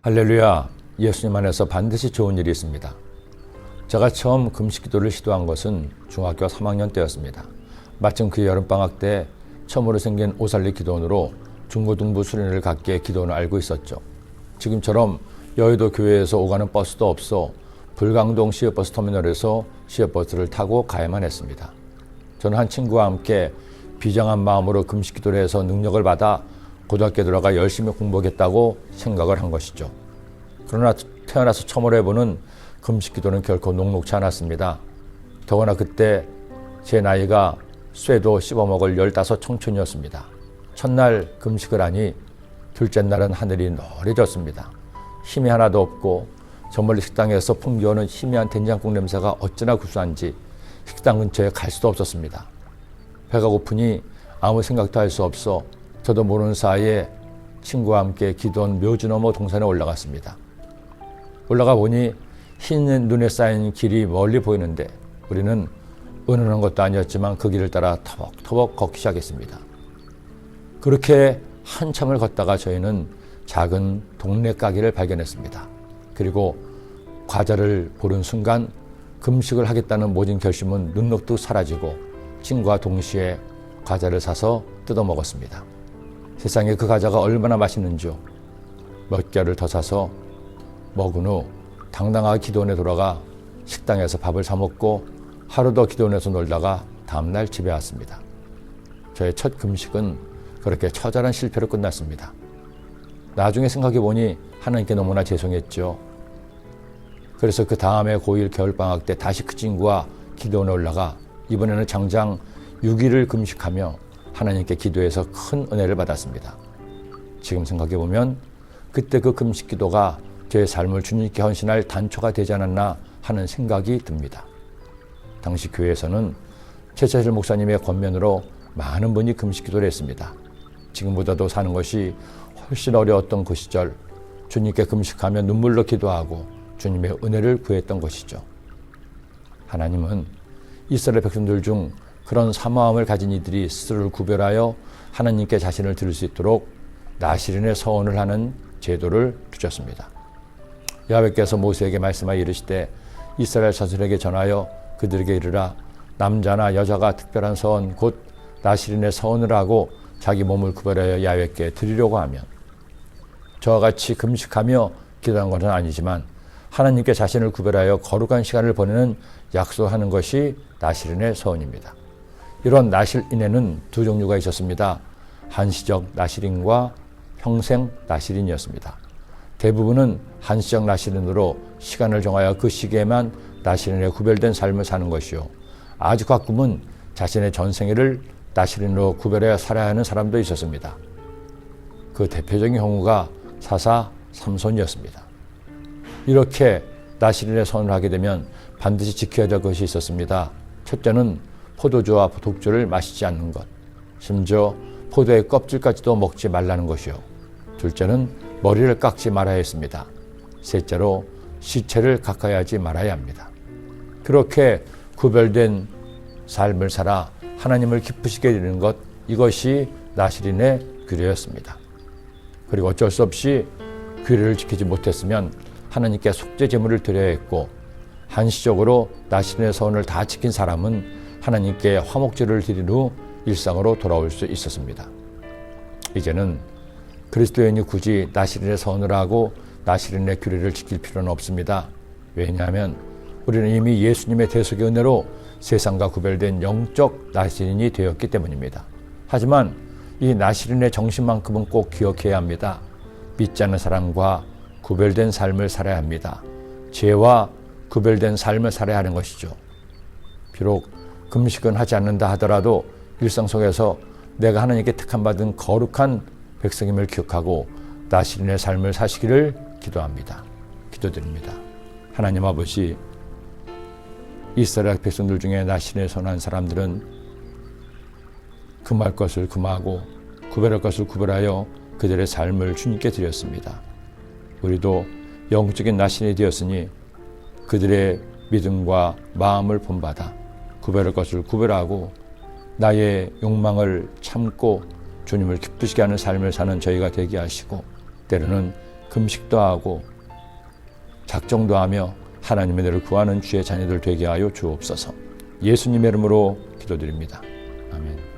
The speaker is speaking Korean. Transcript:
할렐루야, 예수님 안에서 반드시 좋은 일이 있습니다. 제가 처음 금식기도를 시도한 것은 중학교 3학년 때였습니다. 마침 그 여름방학 때 처음으로 생긴 오살리 기도원으로 중고등부 수련회를 갖기에 기도원을 알고 있었죠. 지금처럼 여의도 교회에서 오가는 버스도 없어 불광동 시외버스 터미널에서 시외버스를 타고 가야만 했습니다. 저는 한 친구와 함께 비장한 마음으로 금식기도를 해서 능력을 받아 고등학교에 들어가 열심히 공부하겠다고 생각을 한 것이죠. 그러나 태어나서 처음으로 해보는 금식기도는 결코 녹록치 않았습니다. 더구나 그때 제 나이가 쇠도 씹어먹을 15 청춘이었습니다. 첫날 금식을 하니 둘째 날은 하늘이 노래졌습니다. 힘이 하나도 없고 저 멀리 식당에서 풍겨오는 희미한 된장국 냄새가 어찌나 구수한지 식당 근처에 갈 수도 없었습니다. 배가 고프니 아무 생각도 할 수 없어 저도 모르는 사이에 친구와 함께 기도원 묘지 너머 동산에 올라갔습니다. 올라가 보니 흰 눈에 쌓인 길이 멀리 보이는데 우리는 은은한 것도 아니었지만 그 길을 따라 터벅터벅 걷기 시작했습니다. 그렇게 한참을 걷다가 저희는 작은 동네 가게를 발견했습니다. 그리고 과자를 고른 순간 금식을 하겠다는 모진 결심은 눈녹듯 사라지고 친구와 동시에 과자를 사서 뜯어 먹었습니다. 세상에 그 과자가 얼마나 맛있는지요. 몇 개를 더 사서 먹은 후 당당하게 기도원에 돌아가 식당에서 밥을 사 먹고 하루 더 기도원에서 놀다가 다음날 집에 왔습니다. 저의 첫 금식은 그렇게 처절한 실패로 끝났습니다. 나중에 생각해 보니 하나님께 너무나 죄송했죠. 그래서 그 다음에 고1 겨울방학 때 다시 그 친구와 기도원에 올라가 이번에는 장장 6일을 금식하며 하나님께 기도해서 큰 은혜를 받았습니다. 지금 생각해 보면 그때 그 금식 기도가 제 삶을 주님께 헌신할 단초가 되지 않았나 하는 생각이 듭니다. 당시 교회에서는 최차실 목사님의 권면으로 많은 분이 금식 기도를 했습니다. 지금보다도 사는 것이 훨씬 어려웠던 그 시절 주님께 금식하며 눈물로 기도하고 주님의 은혜를 구했던 것이죠. 하나님은 이스라엘 백성들 중 그런 사모함을 가진 이들이 스스로를 구별하여 하나님께 자신을 드릴 수 있도록 나시린의 서원을 하는 제도를 두셨습니다. 야훼께서 모세에게 말씀하여 이르시되 이스라엘 자손에게 전하여 그들에게 이르라 남자나 여자가 특별한 서원 곧 나시린의 서원을 하고 자기 몸을 구별하여 야훼께 드리려고 하면 저와 같이 금식하며 기도한 것은 아니지만 하나님께 자신을 구별하여 거룩한 시간을 보내는 약속하는 것이 나시린의 서원입니다. 이런 나실인에는 두 종류가 있었습니다. 한시적 나시린과 평생 나시린이었습니다. 대부분은 한시적 나시린으로 시간을 정하여 그 시기에만 나시린에 구별된 삶을 사는 것이요. 아주 가끔은 자신의 전생애를 나시린으로 구별하여 살아야 하는 사람도 있었습니다. 그 대표적인 경우가 사사 삼손이었습니다. 이렇게 나시린의 선을 하게 되면 반드시 지켜야 될 것이 있었습니다. 첫째는 포도주와 독주를 마시지 않는 것, 심지어 포도의 껍질까지도 먹지 말라는 것이요. 둘째는 머리를 깎지 말아야 했습니다. 셋째로 시체를 가까이 하지 말아야 합니다. 그렇게 구별된 삶을 살아 하나님을 기쁘시게 되는 것, 이것이 나시린의 규례였습니다. 그리고 어쩔 수 없이 규례를 지키지 못했으면 하나님께 속죄 제물을 드려야 했고 한시적으로 나시린의 서원을 다 지킨 사람은 하나님께 화목제를 드린 후 일상으로 돌아올 수 있었습니다. 이제는 그리스도인이 굳이 나시린의 서원을 하고 나시린의 규례를 지킬 필요는 없습니다. 왜냐하면 우리는 이미 예수님의 대속의 은혜로 세상과 구별된 영적 나시린이 되었기 때문입니다. 하지만 이 나시린의 정신만큼은 꼭 기억해야 합니다. 믿지 않는 사람과 구별된 삶을 살아야 합니다. 죄와 구별된 삶을 살아야 하는 것이죠. 비록 금식은 하지 않는다 하더라도 일상 속에서 내가 하나님께 택함받은 거룩한 백성임을 기억하고 나시린의 삶을 사시기를 기도합니다. 기도드립니다. 하나님 아버지, 이스라엘 백성들 중에 나시린에 선한 사람들은 금할 것을 금하고 구별할 것을 구별하여 그들의 삶을 주님께 드렸습니다. 우리도 영적인 나시린이 되었으니 그들의 믿음과 마음을 본받아 구별할 것을 구별하고 나의 욕망을 참고 주님을 기쁘시게 하는 삶을 사는 저희가 되게 하시고 때로는 금식도 하고 작정도 하며 하나님의 은혜를 구하는 주의 자녀들 되게 하여 주옵소서. 예수님의 이름으로 기도드립니다. 아멘.